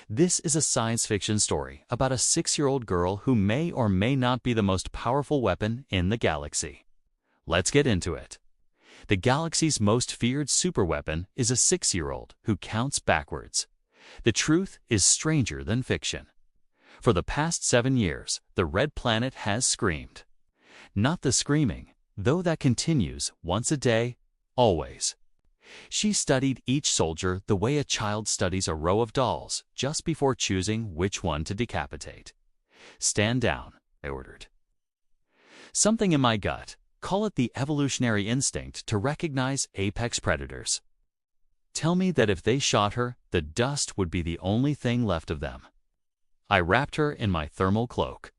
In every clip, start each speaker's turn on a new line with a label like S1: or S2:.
S1: This is a science fiction story about a 6-year-old girl who may or may not be the most powerful weapon in the galaxy. Let's get into it. The galaxy's most feared superweapon is a 6-year-old who counts backwards. The truth is stranger than fiction. For the past 7 years, the Red Planet has screamed. Not the screaming, though that continues once a day, always. She studied each soldier the way a child studies a row of dolls just before choosing which one to decapitate. "Stand down," I ordered. Something in my gut, call it the evolutionary instinct to recognize apex predators. Tell me that if they shot her, the dust would be the only thing left of them. I wrapped her in my thermal cloak.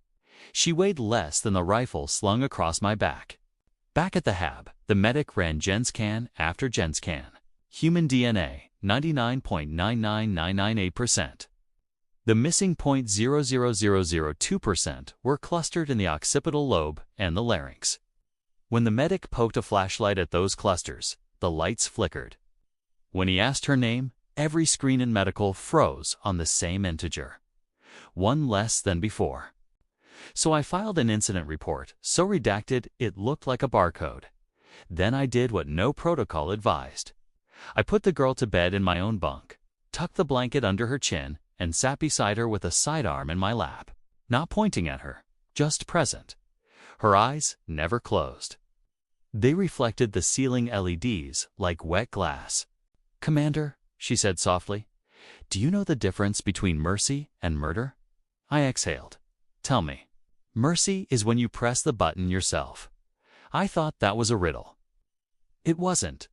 S1: She weighed less than the rifle slung across my back. Back at the hab, the medic ran GenScan after GenScan. Human DNA, 99.99998%. The missing 0.00002% were clustered in the occipital lobe and the larynx. When the medic poked a flashlight at those clusters, the lights flickered. When he asked her name, every screen in medical froze on the same integer. One less than before. So I filed an incident report, so redacted it looked like a barcode. Then I did what no protocol advised. I put the girl to bed in my own bunk, tucked the blanket under her chin, and sat beside her with a sidearm in my lap. Not pointing at her, just present. Her eyes never closed. They reflected the ceiling LEDs like wet glass. "Commander," she said softly, "do you know the difference between mercy and murder?" I exhaled. "Tell me." "Mercy is when you press the button yourself." I thought that was a riddle. It wasn't.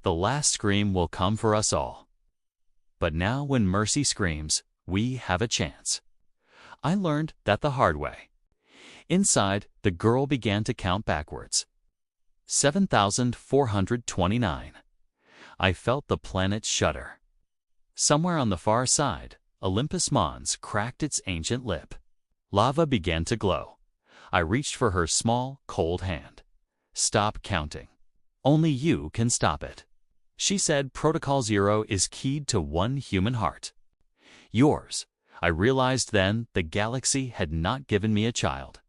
S1: The last scream will come for us all. But now when mercy screams, we have a chance. I learned that the hard way. Inside, the girl began to count backwards. 7,429. I felt the planet shudder. Somewhere on the far side, Olympus Mons cracked its ancient lip. Lava began to glow. I reached for her small, cold hand. "Stop counting. Only you can stop it." She said Protocol 0 is keyed to one human heart. Yours. I realized then the galaxy had not given me a child.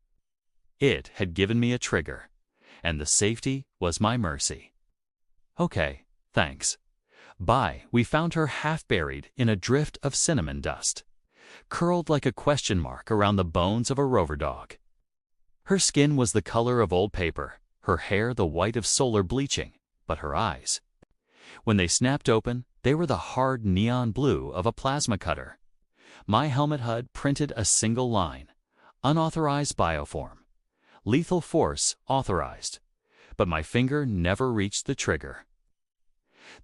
S1: It had given me a trigger. And the safety was my mercy. "Okay, thanks. Bye." We found her half buried in a drift of cinnamon dust, curled like a question mark around the bones of a rover dog. Her skin was the color of old paper, her hair the white of solar bleaching, but her eyes, when they snapped open, they were the hard neon blue of a plasma cutter. My helmet HUD printed a single line: unauthorized bioform. Lethal force authorized. But my finger never reached the trigger.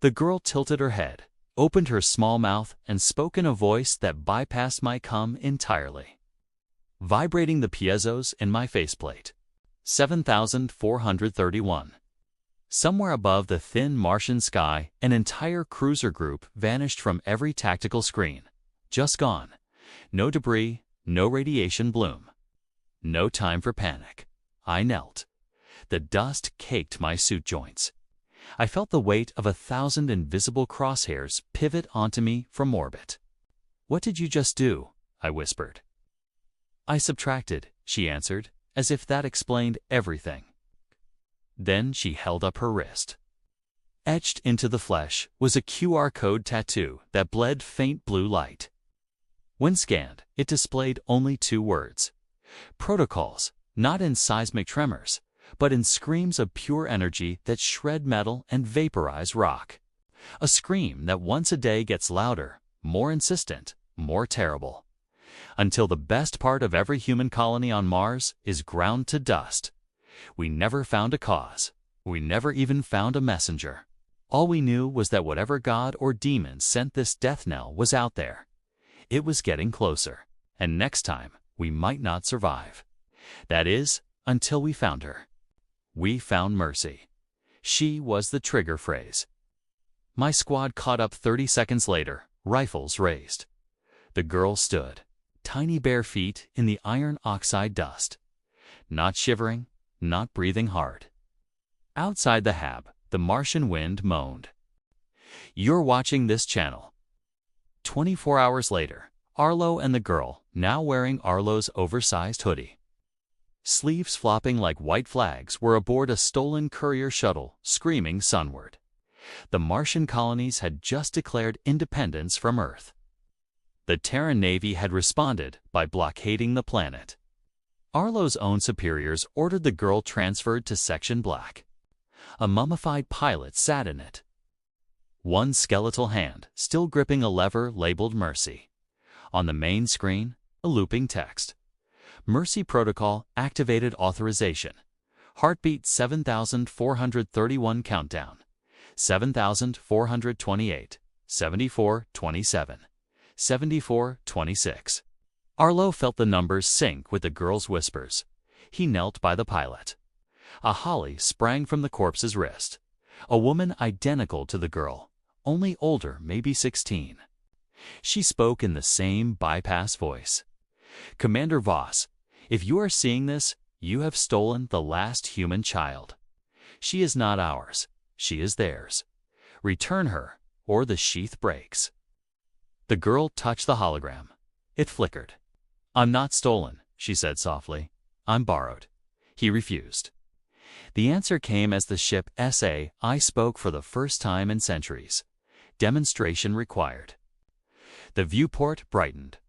S1: The girl tilted her head, opened her small mouth, and spoke in a voice that bypassed my comm entirely, vibrating the piezos in my faceplate. 7,431. Somewhere above the thin Martian sky, an entire cruiser group vanished from every tactical screen. Just gone. No debris, no radiation bloom. No time for panic. I knelt. The dust caked my suit joints. I felt the weight of 1,000 invisible crosshairs pivot onto me from orbit. "What did you just do?" I whispered. "I subtracted," she answered, as if that explained everything. Then she held up her wrist. Etched into the flesh was a QR code tattoo that bled faint blue light. When scanned, it displayed only 2 words. Protocols, not in seismic tremors, but in screams of pure energy that shred metal and vaporize rock. A scream that once a day gets louder, more insistent, more terrible. Until the best part of every human colony on Mars is ground to dust. We never found a cause. We never even found a messenger. All we knew was that whatever god or demon sent this death knell was out there. It was getting closer, and next time we might not survive. That is, until we found her. We found mercy. She was the trigger phrase. My squad caught up 30 seconds later, rifles raised. The girl stood, tiny bare feet in the iron oxide dust. Not shivering, not breathing hard. Outside the hab, the Martian wind moaned. You're watching this channel. 24 hours later, Arlo and the girl, now wearing Arlo's oversized hoodie. Sleeves flopping like white flags, were aboard a stolen courier shuttle, screaming sunward. The Martian colonies had just declared independence from Earth. The Terran Navy had responded by blockading the planet. Arlo's own superiors ordered the girl transferred to Section Black. A mummified pilot sat in it, one skeletal hand still gripping a lever labeled Mercy. On the main screen, a looping text. Mercy Protocol activated authorization. Heartbeat 7,431 countdown. 7,428. 7427. 7426. Arlo felt the numbers sync with the girl's whispers. He knelt by the pilot. A holly sprang from the corpse's wrist. A woman identical to the girl, only older, maybe 16. She spoke in the same bypass voice. "Commander Voss, if you are seeing this, you have stolen the last human child. She is not ours. She is theirs. Return her, or the sheath breaks." The girl touched the hologram. It flickered. "I'm not stolen," she said softly. "I'm borrowed." He refused. The answer came as the ship SCI spoke for the first time in centuries. Demonstration required. The viewport brightened.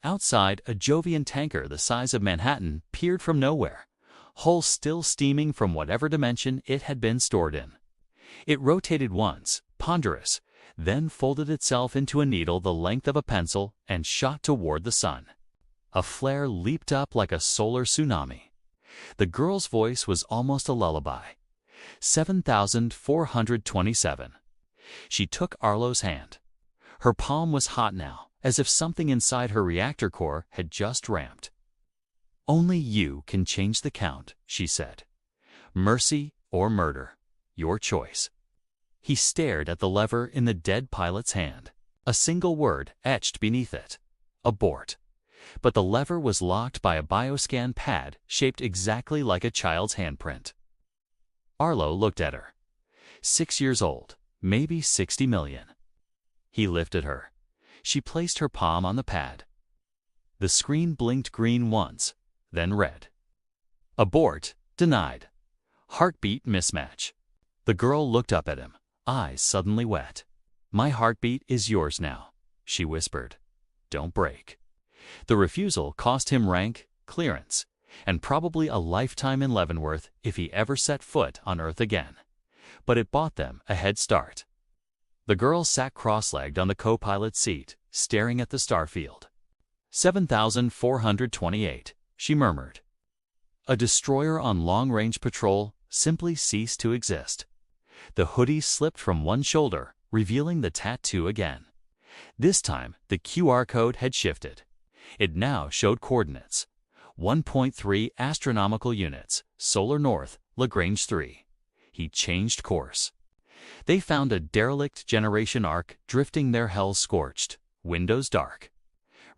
S1: Outside, a Jovian tanker the size of Manhattan peered from nowhere, hull still steaming from whatever dimension it had been stored in. It rotated once, ponderous, then folded itself into a needle the length of a pencil and shot toward the sun. A flare leaped up like a solar tsunami. The girl's voice was almost a lullaby. 7,427. She took Arlo's hand. Her palm was hot now, as if something inside her reactor core had just ramped. "Only you can change the count," she said. "Mercy or murder. Your choice." He stared at the lever in the dead pilot's hand. A single word etched beneath it. Abort. But the lever was locked by a bioscan pad shaped exactly like a child's handprint. Arlo looked at her. 6 years old, maybe 60 million. He lifted her. She placed her palm on the pad. The screen blinked green once, then red. Abort, denied. Heartbeat mismatch. The girl looked up at him, eyes suddenly wet. "My heartbeat is yours now," she whispered. "Don't break." The refusal cost him rank, clearance, and probably a lifetime in Leavenworth if he ever set foot on Earth again. But it bought them a head start. The girl sat cross-legged on the co-pilot's seat, staring at the starfield. 7,428, she murmured. A destroyer on long-range patrol simply ceased to exist. The hoodie slipped from one shoulder, revealing the tattoo again. This time, the QR code had shifted. It now showed coordinates. 1.3 astronomical units, solar north, Lagrange 3. He changed course. They found a derelict generation arc drifting their hell scorched, windows dark.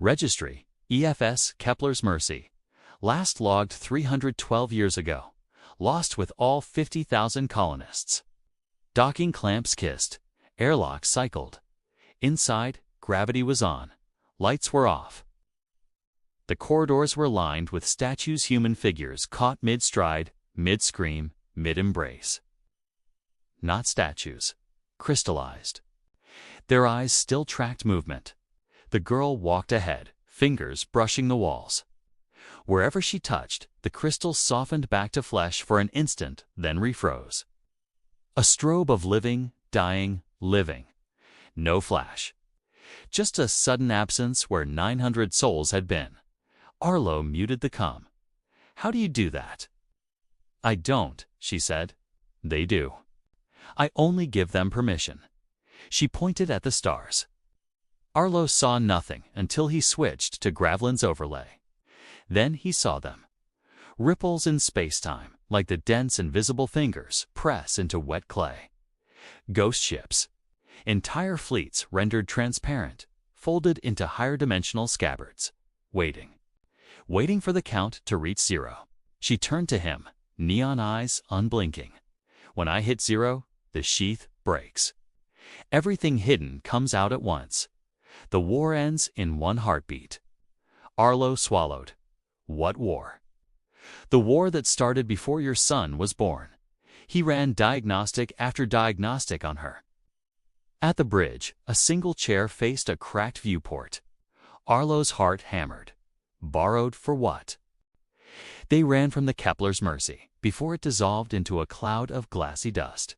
S1: Registry, EFS Kepler's Mercy. Last logged 312 years ago. Lost with all 50,000 colonists. Docking clamps kissed. Airlock cycled. Inside, gravity was on. Lights were off. The corridors were lined with statues, human figures caught mid-stride, mid-scream, mid-embrace. Not statues. Crystallized. Their eyes still tracked movement. The girl walked ahead, fingers brushing the walls. Wherever she touched, the crystals softened back to flesh for an instant, then refroze. A strobe of living, dying, living. No flash. Just a sudden absence where 900 souls had been. Arlo muted the comm. "How do you do that?" "I don't," she said. "They do. I only give them permission." She pointed at the stars. Arlo saw nothing until he switched to Gravlin's overlay. Then he saw them. Ripples in space-time, like the dense invisible fingers press into wet clay. Ghost ships. Entire fleets rendered transparent, folded into higher-dimensional scabbards. Waiting. Waiting for the count to reach 0. She turned to him, neon eyes unblinking. "When I hit 0, the sheath breaks. Everything hidden comes out at once. The war ends in one heartbeat. Arlo swallowed. What war? The war that started before your son was born. He ran diagnostic after diagnostic on her. At the bridge, a single chair faced a cracked viewport. Arlo's heart hammered. Borrowed for what? They ran from the Kepler's Mercy before it dissolved into a cloud of glassy dust.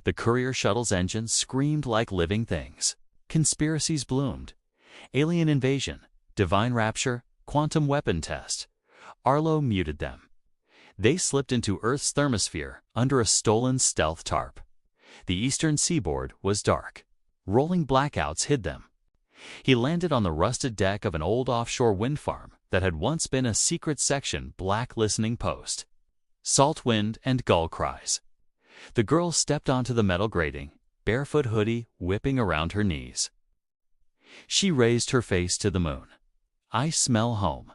S1: The courier shuttle's engines screamed like living things. Conspiracies bloomed. Alien invasion, divine rapture, quantum weapon test. Arlo muted them. They slipped into Earth's thermosphere under a stolen stealth tarp. The eastern seaboard was dark. Rolling blackouts hid them. He landed on the rusted deck of an old offshore wind farm that had once been a secret section black listening post. Salt wind and gull cries. The girl stepped onto the metal grating, barefoot hoodie whipping around her knees. She raised her face to the moon. I smell home.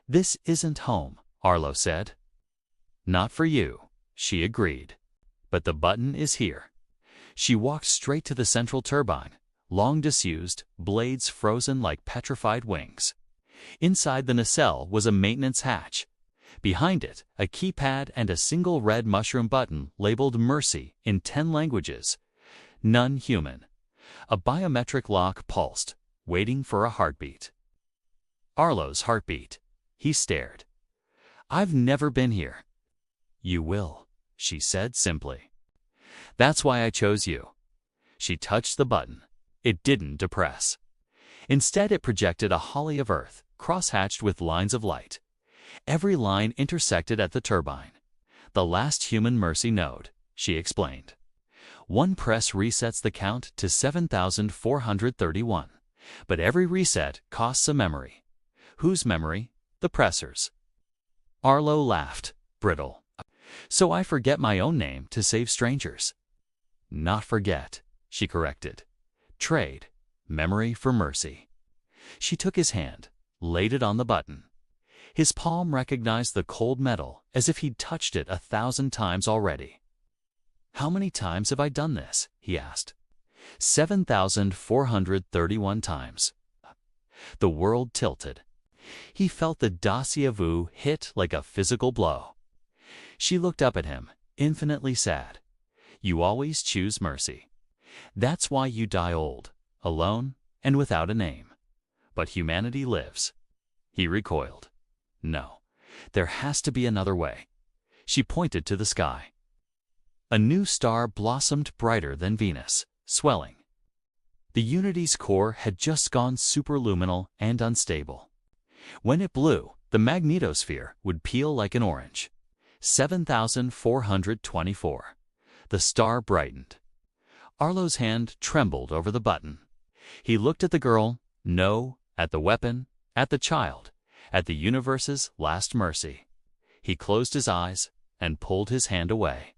S1: This isn't home, Arlo said. Not for you, she agreed. But the button is here. She walked straight to the central turbine, long disused, blades frozen like petrified wings. Inside the nacelle was a maintenance hatch. Behind it, a keypad and a single red mushroom button labeled Mercy in 10 languages. None human. A biometric lock pulsed, waiting for a heartbeat. Arlo's heartbeat. He stared. I've never been here. You will, she said simply. That's why I chose you. She touched the button. It didn't depress. Instead, it projected a holly of Earth, cross-hatched with lines of light. Every line intersected at the turbine. The last human Mercy node, she explained. One press resets the count to 7,431. But every reset costs a memory. Whose memory? The presser's. Arlo laughed, brittle. So I forget my own name to save strangers. Not forget, she corrected. Trade. Memory for Mercy. She took his hand, laid it on the button. His palm recognized the cold metal as if he'd touched it 1,000 times already. How many times have I done this? He asked. 7,431 times. The world tilted. He felt the déjà vu hit like a physical blow. She looked up at him, infinitely sad. You always choose Mercy. That's why you die old, alone, and without a name. But humanity lives. He recoiled. No, there has to be another way. She pointed to the sky. A new star blossomed brighter than Venus, swelling. The Unity's core had just gone superluminal and unstable. When it blew, the magnetosphere would peel like an orange. 7,424. The star brightened. Arlo's hand trembled over the button. He looked at the girl, no, at the weapon, at the child, at the universe's last mercy. He closed his eyes and pulled his hand away.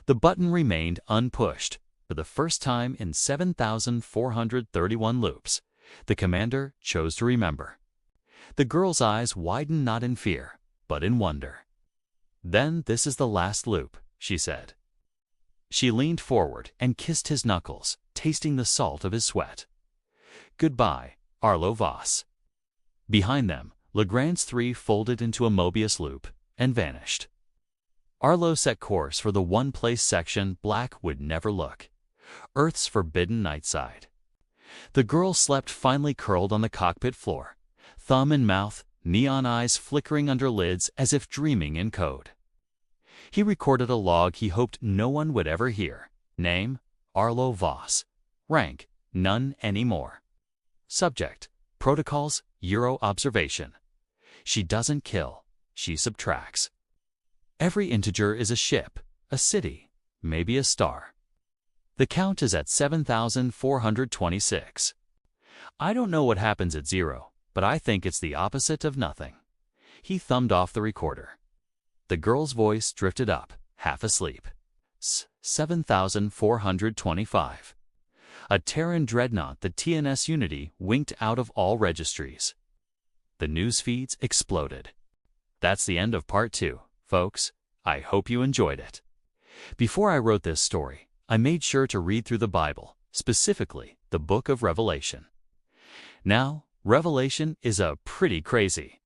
S1: The button remained unpushed. For the first time in 7,431 loops, the commander chose to remember. The girl's eyes widened not in fear, but in wonder. Then this is the last loop, she said. She leaned forward and kissed his knuckles, tasting the salt of his sweat. Goodbye, Arlo Voss. Behind them, Lagrange's 3 folded into a Mobius loop and vanished. Arlo set course for the one-place section Black would never look. Earth's forbidden night side. The girl slept finely curled on the cockpit floor, thumb in mouth, neon eyes flickering under lids as if dreaming in code. He recorded a log he hoped no one would ever hear. Name, Arlo Voss. Rank, none anymore. Subject, protocols, Euro observation. She doesn't kill, she subtracts. Every integer is a ship, a city, maybe a star. The count is at 7,426. I don't know what happens at 0, but I think it's the opposite of nothing. He thumbed off the recorder. The girl's voice drifted up, half asleep. 7,425. A Terran dreadnought, the TNS Unity, winked out of all registries. The news feeds exploded. That's the end of part 2, folks. I hope you enjoyed it. Before I wrote this story, I made sure to read through the Bible, specifically the book of Revelation. Now, Revelation is a pretty crazy.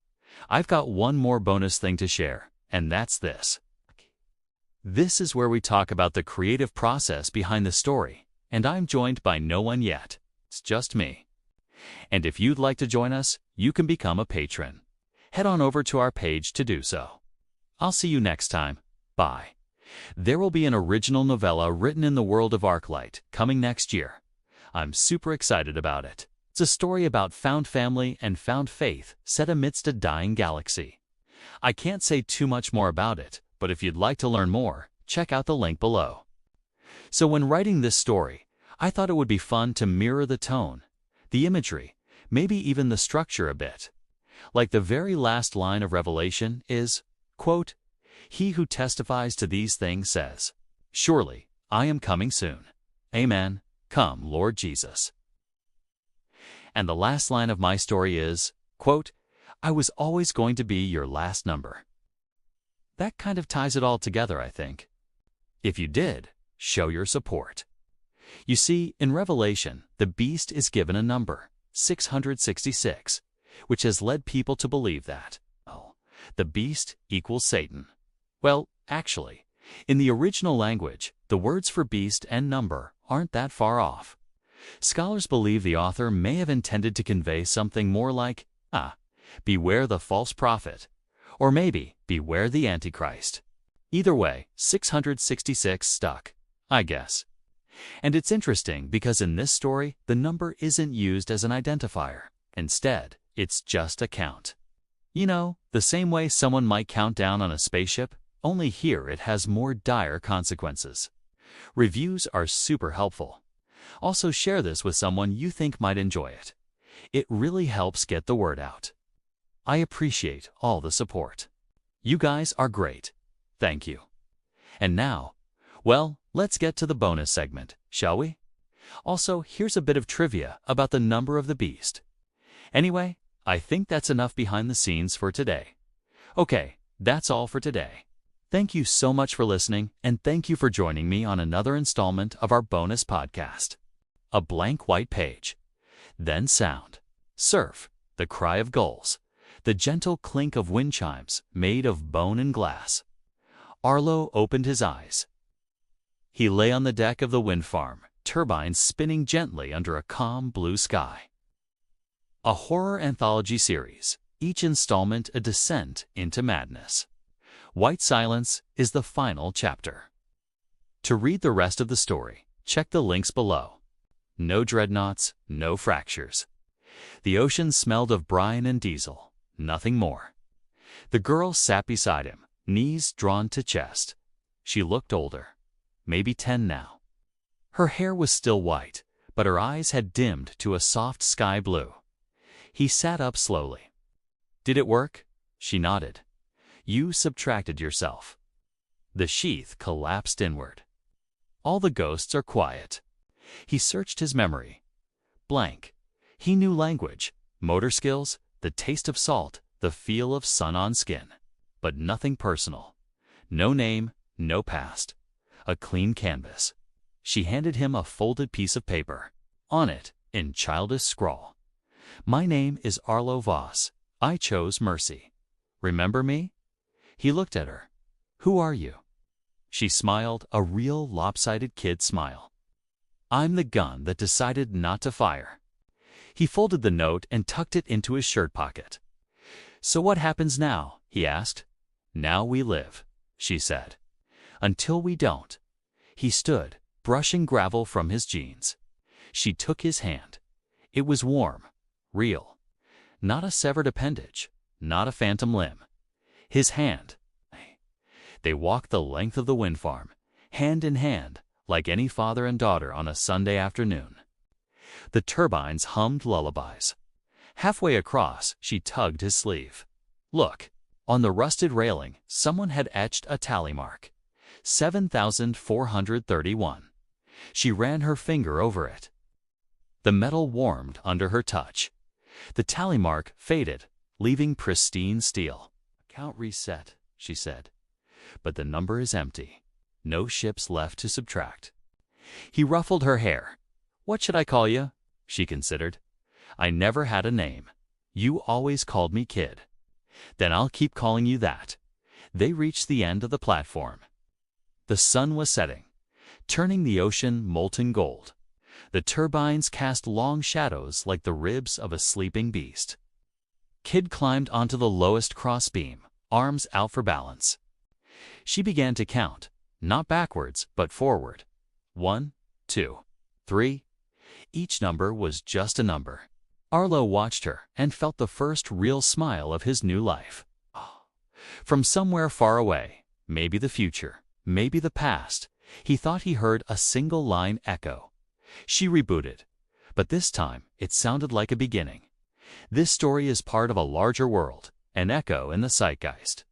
S1: I've got one more bonus thing to share, and that's this. This is where we talk about the creative process behind the story, and I'm joined by no one yet. It's just me. And if you'd like to join us, you can become a patron. Head on over to our page to do so. I'll see you next time. Bye. There will be an original novella written in the world of Arclight coming next year. I'm super excited about it. It's a story about found family and found faith set amidst a dying galaxy. I can't say too much more about it, but if you'd like to learn more, check out the link below. So when writing this story, I thought it would be fun to mirror the tone, the imagery, maybe even the structure a bit. Like the very last line of Revelation is, quote, "He who testifies to these things says, 'Surely, I am coming soon. Amen. Come, Lord Jesus.'" And the last line of my story is, quote, "I was always going to be your last number." That kind of ties it all together, I think. If you did, show your support. You see, in Revelation, the beast is given a number, 666, which has led people to believe that, well, the beast equals Satan. Well, actually, in the original language, the words for beast and number aren't that far off. Scholars believe the author may have intended to convey something more like, beware the false prophet, or maybe beware the Antichrist. Either way, 666 stuck, I guess. And it's interesting because in this story, the number isn't used as an identifier. Instead, it's just a count. You know, the same way someone might count down on a spaceship, only here it has more dire consequences. Reviews are super helpful. Also share this with someone you think might enjoy it. It really helps get the word out. I appreciate all the support. You guys are great. Thank you. And now, well, let's get to the bonus segment, shall we? Also, here's a bit of trivia about the number of the beast. Anyway, I think that's enough behind the scenes for today. Okay, that's all for today. Thank you so much for listening, and thank you for joining me on another installment of our bonus podcast. A blank white page. Then sound. Surf. The cry of gulls. The gentle clink of wind chimes made of bone and glass. Arlo opened his eyes. He lay on the deck of the wind farm, turbines spinning gently under a calm blue sky. A horror anthology series, each installment a descent into madness. White Silence is the final chapter. To read the rest of the story, check the links below. No dreadnoughts, no fractures. The ocean smelled of brine and diesel, nothing more. The girl sat beside him, knees drawn to chest. She looked older, maybe 10 now. Her hair was still white, but her eyes had dimmed to a soft sky blue. He sat up slowly. "Did it work?" She nodded. "You subtracted yourself." The sheath collapsed inward. All the ghosts are quiet. He searched his memory. Blank. He knew language, motor skills, the taste of salt, the feel of sun on skin. But nothing personal. No name, no past. A clean canvas. She handed him a folded piece of paper. On it, in childish scrawl, "My name is Arlo Voss. I chose mercy. Remember me?" He looked at her. "Who are you?" She smiled, a real lopsided kid smile. "I'm the gun that decided not to fire." He folded the note and tucked it into his shirt pocket. "So what happens now?" he asked. "Now we live," she said. "Until we don't." He stood, brushing gravel from his jeans. She took his hand. It was warm, real. Not a severed appendage, not a phantom limb. His hand. They walked the length of the wind farm, hand in hand, like any father and daughter on a Sunday afternoon. The turbines hummed lullabies. Halfway across, she tugged his sleeve. Look, on the rusted railing, someone had etched a tally mark. 7,431. She ran her finger over it. The metal warmed under her touch. The tally mark faded, leaving pristine steel. "Count reset," she said. "But the number is empty. No ships left to subtract." He ruffled her hair. "What should I call you?" she considered. I never had a name. You always called me kid. Then I'll keep calling you that. They reached the end of the platform. The sun was setting, turning the ocean molten gold. The turbines cast long shadows like the ribs of a sleeping beast. Kid climbed onto the lowest crossbeam, arms out for balance. She began to count, not backwards, but forward. 1, 2, 3. Each number was just a number. Arlo watched her and felt the first real smile of his new life. From somewhere far away, maybe the future, maybe the past, he thought he heard a single line echo. She rebooted, but this time it sounded like a beginning. This story is part of a larger world, an echo in the zeitgeist.